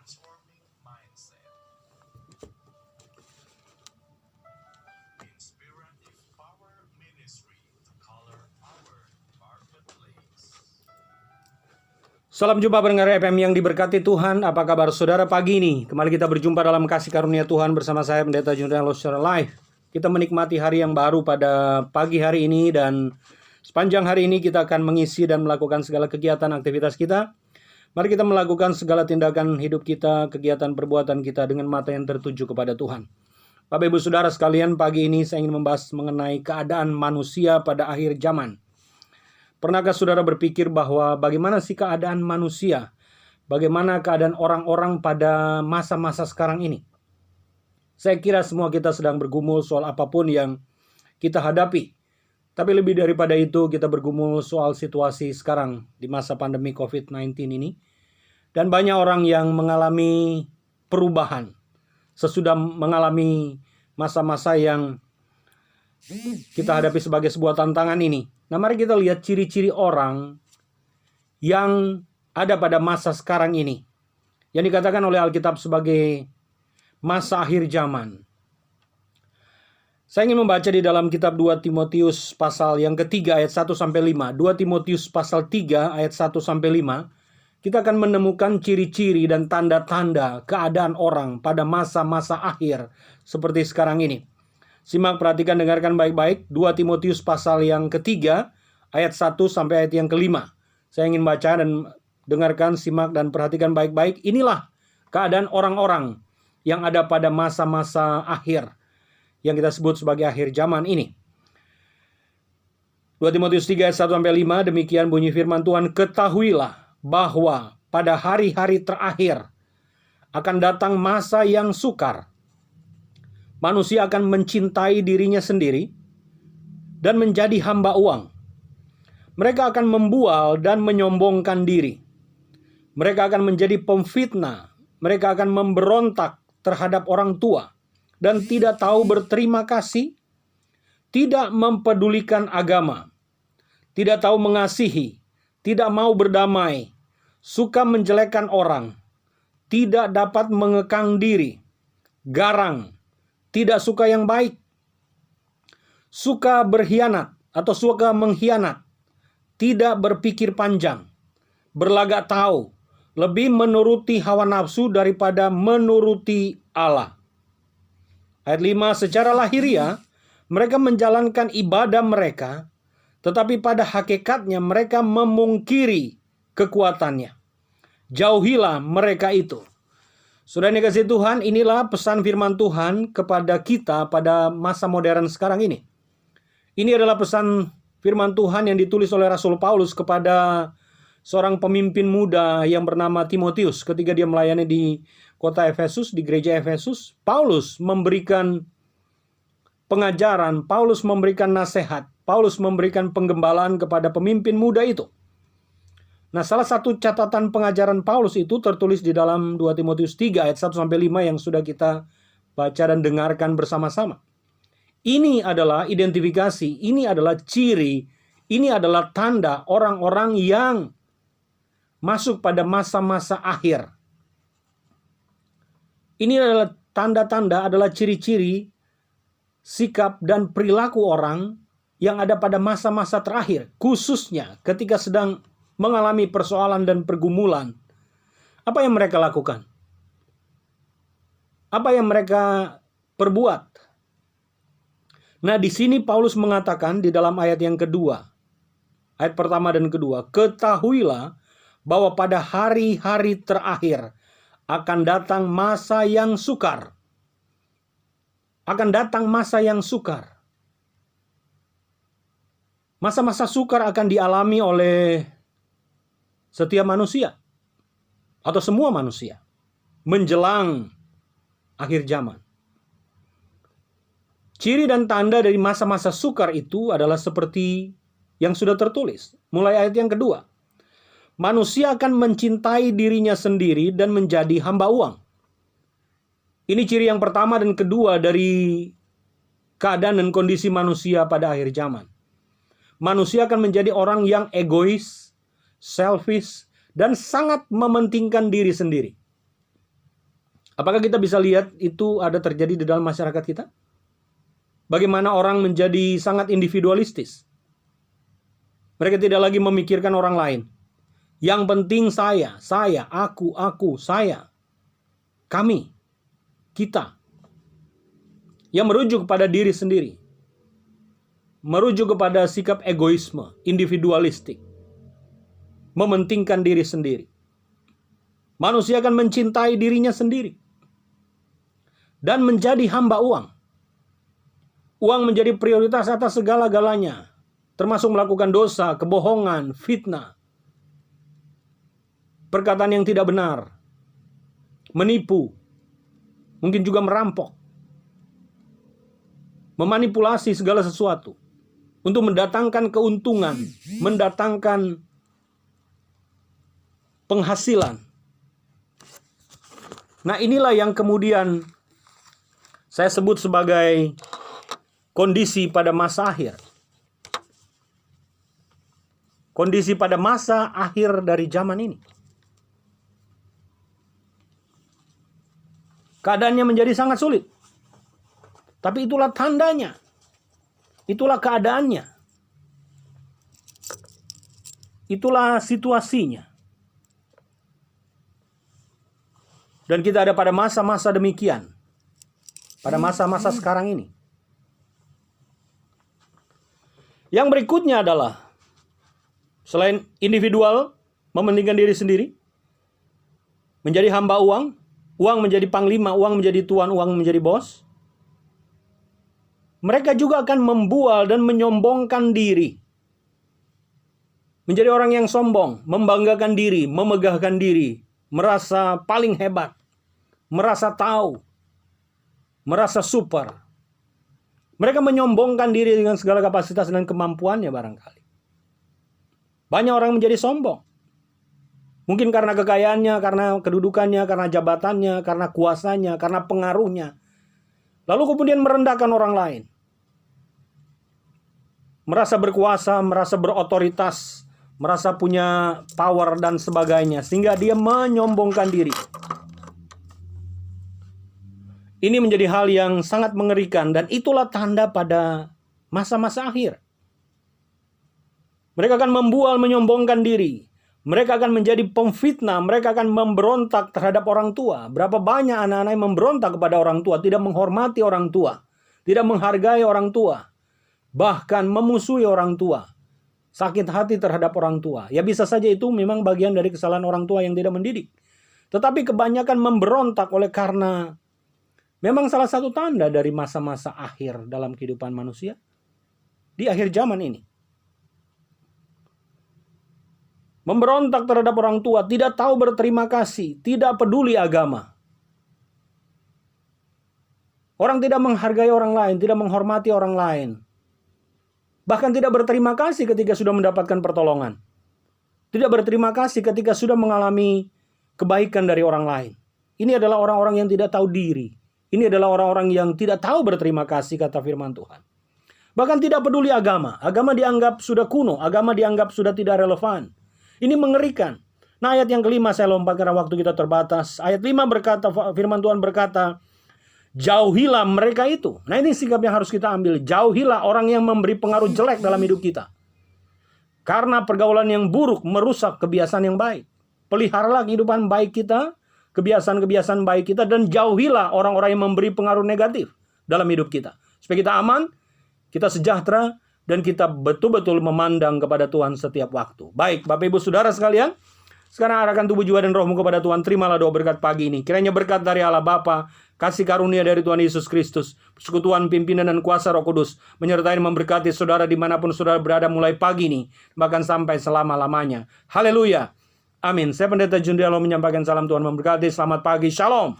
Transforming Mindset. Inspirative Power Ministry to color our marketplace. Salam jumpa pendengar FM yang diberkati Tuhan. Apa kabar saudara pagi ini? Kembali kita berjumpa dalam kasih karunia Tuhan bersama saya Pendeta Junrian secara live. Kita menikmati hari yang baru pada pagi hari ini, dan sepanjang hari ini kita akan mengisi dan melakukan segala kegiatan aktivitas kita. Mari kita melakukan segala tindakan hidup kita, kegiatan perbuatan kita dengan mata yang tertuju kepada Tuhan. Bapak Ibu Saudara sekalian, pagi ini saya ingin membahas mengenai keadaan manusia pada akhir zaman. Pernahkah saudara berpikir bahwa bagaimana sih keadaan manusia? Bagaimana keadaan orang-orang pada masa-masa sekarang ini? Saya kira semua kita sedang bergumul soal apapun yang kita hadapi. Tapi lebih daripada itu, kita bergumul soal situasi sekarang di masa pandemi COVID-19 ini. Dan banyak orang yang mengalami perubahan sesudah mengalami masa-masa yang kita hadapi sebagai sebuah tantangan ini. Nah, mari kita lihat ciri-ciri orang yang ada pada masa sekarang ini, yang dikatakan oleh Alkitab sebagai masa akhir zaman. Saya ingin membaca di dalam kitab 2 Timotius pasal yang ketiga ayat 1-5. 2 Timotius pasal 3 ayat 1-5. Kita akan menemukan ciri-ciri dan tanda-tanda keadaan orang pada masa-masa akhir seperti sekarang ini. Simak, perhatikan, dengarkan baik-baik. 2 Timotius pasal yang ketiga ayat 1 sampai ayat yang kelima. Saya ingin baca dan dengarkan, simak dan perhatikan baik-baik. Inilah keadaan orang-orang yang ada pada masa-masa akhir yang kita sebut sebagai akhir zaman ini. 2 Timotius 3 ayat 1-5, demikian bunyi firman Tuhan. Ketahuilah bahwa pada hari-hari terakhir akan datang masa yang sukar. Manusia akan mencintai dirinya sendiri dan menjadi hamba uang. Mereka akan membual dan menyombongkan diri. Mereka akan menjadi pemfitnah. Mereka akan memberontak terhadap orang tua dan tidak tahu berterima kasih, tidak mempedulikan agama, tidak tahu mengasihi, tidak mau berdamai, suka menjelekkan orang, tidak dapat mengekang diri, garang, tidak suka yang baik, suka berkhianat atau suka mengkhianat, tidak berpikir panjang, berlagak tahu, lebih menuruti hawa nafsu daripada menuruti Allah. Ayat 5, secara lahiriah mereka menjalankan ibadah mereka, tetapi pada hakikatnya mereka memungkiri kekuatannya. Jauhilah mereka itu. Saudara yang dikasihi Tuhan, inilah pesan firman Tuhan kepada kita pada masa modern sekarang ini. Ini adalah pesan firman Tuhan yang ditulis oleh Rasul Paulus kepada seorang pemimpin muda yang bernama Timotius ketika dia melayani di kota Efesus, di gereja Efesus. Paulus memberikan pengajaran, Paulus memberikan nasihat, Paulus memberikan penggembalaan kepada pemimpin muda itu. Nah, salah satu catatan pengajaran Paulus itu tertulis di dalam 2 Timotius 3 ayat 1-5 yang sudah kita baca dan dengarkan bersama-sama. Ini adalah identifikasi, ini adalah ciri, ini adalah tanda orang-orang yang masuk pada masa-masa akhir. Ini adalah tanda-tanda, adalah ciri-ciri sikap dan perilaku orang yang ada pada masa-masa terakhir, khususnya ketika sedang mengalami persoalan dan pergumulan. Apa yang mereka lakukan? Apa yang mereka perbuat? Nah, di sini Paulus mengatakan di dalam ayat yang kedua, ayat pertama dan kedua, ketahuilah bahwa pada hari-hari terakhir akan datang masa yang sukar. Akan datang masa yang sukar. Masa-masa sukar akan dialami oleh setiap manusia atau semua manusia menjelang akhir zaman. Ciri dan tanda dari masa-masa sukar itu adalah seperti yang sudah tertulis. Mulai ayat yang kedua. Manusia akan mencintai dirinya sendiri dan menjadi hamba uang. Ini ciri yang pertama dan kedua dari keadaan dan kondisi manusia pada akhir zaman. Manusia akan menjadi orang yang egois, selfish, dan sangat mementingkan diri sendiri. Apakah kita bisa lihat itu ada terjadi di dalam masyarakat kita? Bagaimana orang menjadi sangat individualistis. Mereka tidak lagi memikirkan orang lain. Yang penting saya, aku, saya, kami, kita. Yang merujuk kepada diri sendiri. Merujuk kepada sikap egoisme, individualistik. Mementingkan diri sendiri. Manusia akan mencintai dirinya sendiri. Dan menjadi hamba uang. Uang menjadi prioritas atas segala-galanya. Termasuk melakukan dosa, kebohongan, fitnah. Perkataan yang tidak benar. Menipu. Mungkin juga merampok. Memanipulasi segala sesuatu. Untuk mendatangkan keuntungan. Mendatangkan penghasilan. Nah, inilah yang kemudian saya sebut sebagai kondisi pada masa akhir. Kondisi pada masa akhir dari zaman ini. Keadaannya menjadi sangat sulit. Tapi itulah tandanya. Itulah keadaannya. Itulah situasinya. Dan kita ada pada masa-masa demikian. Pada masa-masa sekarang ini. Yang berikutnya adalah, selain individual, mementingkan diri sendiri, menjadi hamba uang, uang menjadi panglima, uang menjadi tuan, uang menjadi bos. Mereka juga akan membual dan menyombongkan diri. Menjadi orang yang sombong, membanggakan diri, memegahkan diri, merasa paling hebat, merasa tahu, merasa super. Mereka menyombongkan diri dengan segala kapasitas dan kemampuannya barangkali. Banyak orang menjadi sombong. Mungkin karena kekayaannya, karena kedudukannya, karena jabatannya, karena kuasanya, karena pengaruhnya. Lalu kemudian merendahkan orang lain. Merasa berkuasa, merasa berotoritas, merasa punya power dan sebagainya. Sehingga dia menyombongkan diri. Ini menjadi hal yang sangat mengerikan. Dan itulah tanda pada masa-masa akhir. Mereka akan membual, menyombongkan diri. Mereka akan menjadi pemfitnah. Mereka akan memberontak terhadap orang tua. Berapa banyak anak-anak yang memberontak kepada orang tua. Tidak menghormati orang tua. Tidak menghargai orang tua. Bahkan memusuhi orang tua. Sakit hati terhadap orang tua. Ya bisa saja itu memang bagian dari kesalahan orang tua yang tidak mendidik. Tetapi kebanyakan memberontak oleh karena memang salah satu tanda dari masa-masa akhir dalam kehidupan manusia. Di akhir zaman ini. Memberontak terhadap orang tua. Tidak tahu berterima kasih. Tidak peduli agama. Orang tidak menghargai orang lain. Tidak menghormati orang lain. Bahkan tidak berterima kasih ketika sudah mendapatkan pertolongan. Tidak berterima kasih ketika sudah mengalami kebaikan dari orang lain. Ini adalah orang-orang yang tidak tahu diri. Ini adalah orang-orang yang tidak tahu berterima kasih, kata firman Tuhan. Bahkan tidak peduli agama. Agama dianggap sudah kuno. Agama dianggap sudah tidak relevan. Ini mengerikan. Nah, ayat yang kelima saya lompat karena waktu kita terbatas. Ayat 5 berkata, firman Tuhan berkata, jauhilah mereka itu. Nah, ini sikap yang harus kita ambil. Jauhilah orang yang memberi pengaruh jelek dalam hidup kita. Karena pergaulan yang buruk merusak kebiasaan yang baik. Peliharalah kehidupan baik kita, kebiasaan-kebiasaan baik kita, dan jauhilah orang-orang yang memberi pengaruh negatif dalam hidup kita. Supaya kita aman, kita sejahtera, dan kita betul-betul memandang kepada Tuhan setiap waktu. Baik, Bapak Ibu Saudara sekalian, sekarang arahkan tubuh jiwa dan rohmu kepada Tuhan. Terimalah doa berkat pagi ini. Kiranya berkat dari Allah Bapa, kasih karunia dari Tuhan Yesus Kristus, persekutuan pimpinan dan kuasa Roh Kudus, menyertai dan memberkati saudara dimanapun saudara berada mulai pagi ini, bahkan sampai selama-lamanya. Haleluya. Amin. Saya Pendeta Jundialo menyampaikan salam Tuhan memberkati. Selamat pagi. Shalom.